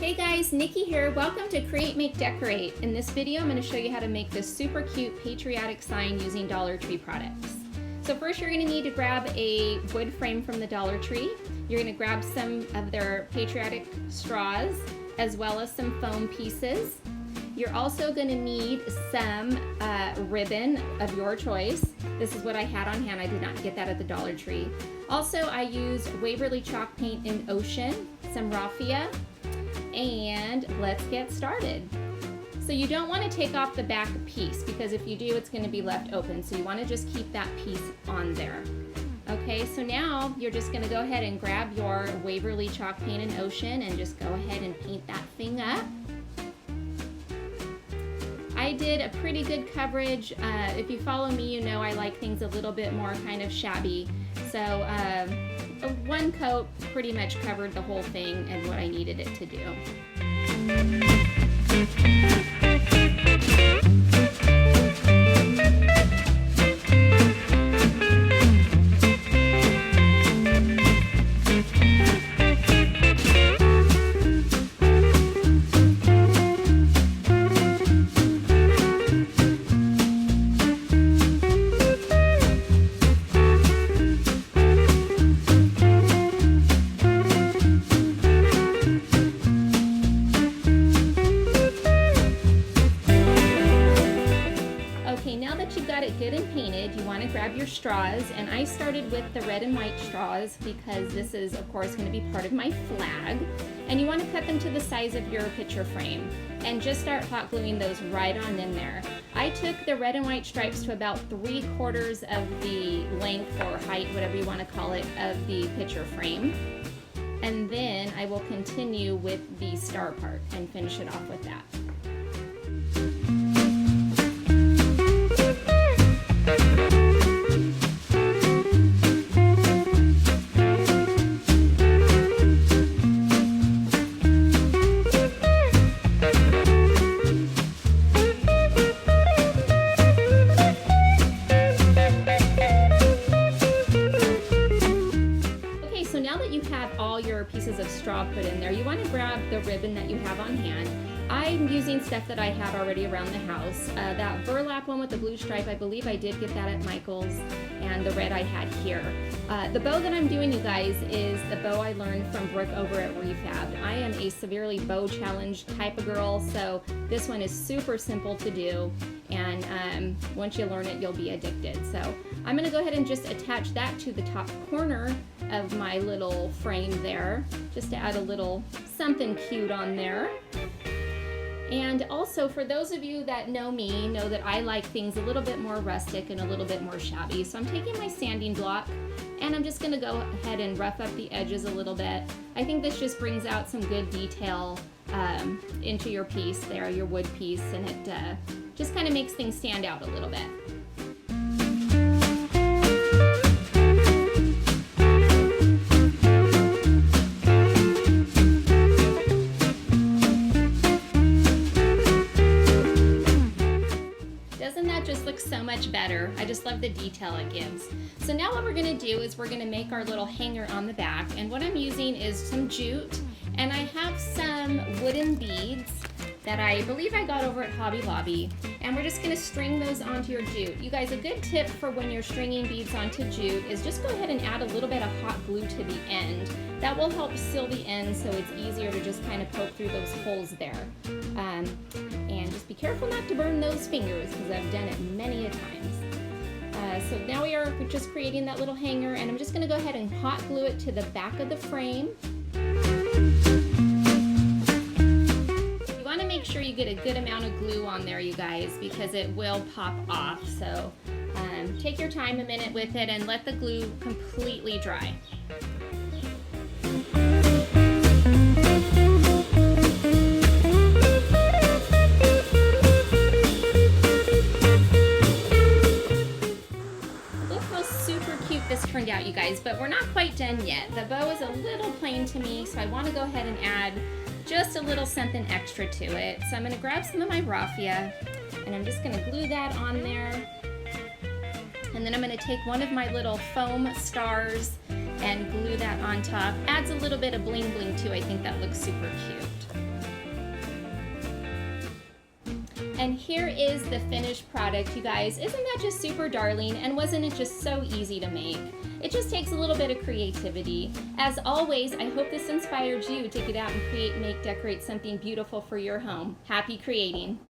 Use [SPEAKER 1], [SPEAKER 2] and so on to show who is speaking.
[SPEAKER 1] Hey guys, Nikki here. Welcome to Create, Make, Decorate. In this video, I'm going to show you how to make this super cute patriotic sign using Dollar Tree products. So first you're going to need to grab a wood frame from the Dollar Tree. You're going to grab some of their patriotic straws as well as some foam pieces. You're also going to need some ribbon of your choice. This is what I had on hand. I did not get that at the Dollar Tree. Also, I used Waverly chalk paint in Ocean, some raffia, and let's get started. So you don't want to take off the back piece because if you do, it's going to be left open. So you want to just keep that piece on there. Okay, so now you're just going to go ahead and grab your Waverly chalk paint in Ocean and just go ahead and paint that thing up. I did a pretty good coverage. If you follow me, you know I like things a little bit more kind of shabby. So one coat pretty much covered the whole thing and what I needed it to do. Good and painted, you want to grab your straws, and I started with the red and white straws because this is of course going to be part of my flag, and you want to cut them to the size of your picture frame and just start hot gluing those right on in there. I took the red and white stripes to about 3/4 of the length or height, whatever you want to call it, of the picture frame, and then I will continue with the star part and finish it off with that. Pieces of straw put in there, you want to grab the ribbon that you have on hand. I'm using stuff that I had already around the house. That burlap one with the blue stripe, I believe I did get that at Michael's, and the red I had here. The bow that I'm doing, you guys, is the bow I learned from Brooke over at Refab. I am a severely bow challenged type of girl, so this one is super simple to do, and once you learn it, you'll be addicted. So I'm going to go ahead and just attach that to the top corner of my little frame there, just to add a little something cute on there. And also, for those of you that know me, know that I like things a little bit more rustic and a little bit more shabby. So I'm taking my sanding block and I'm just going to go ahead and rough up the edges a little bit. I think this just brings out some good detail into your piece there, your wood piece, and it just kind of makes things stand out a little bit. So much better. I just love the detail it gives. So now what we're going to do is we're going to make our little hanger on the back, and what I'm using is some jute, and I have some wooden beads that I believe I got over at Hobby Lobby, and we're just going to string those onto your jute. You guys, a good tip for when you're stringing beads onto jute is just go ahead and add a little bit of hot glue to the end. That will help seal the end so it's easier to just kind of poke through those holes there. And just be careful not to burn those fingers because I've done it many a times. So now we are just creating that little hanger, and I'm just going to go ahead and hot glue it to the back of the frame. You want to make sure you get a good amount of glue on there, you guys, because it will pop off. So take your time a minute with it and let the glue completely dry. This turned out, you guys, but we're not quite done yet. The bow is a little plain to me, so I want to go ahead and add just a little something extra to it. So I'm going to grab some of my raffia, and I'm just going to glue that on there. And then I'm going to take one of my little foam stars and glue that on top. Adds a little bit of bling bling too. I think that looks super cute. And here is the finished product, you guys. Isn't that just super darling? And wasn't it just so easy to make? It just takes a little bit of creativity. As always, I hope this inspired you to get out and create, make, decorate something beautiful for your home. Happy creating.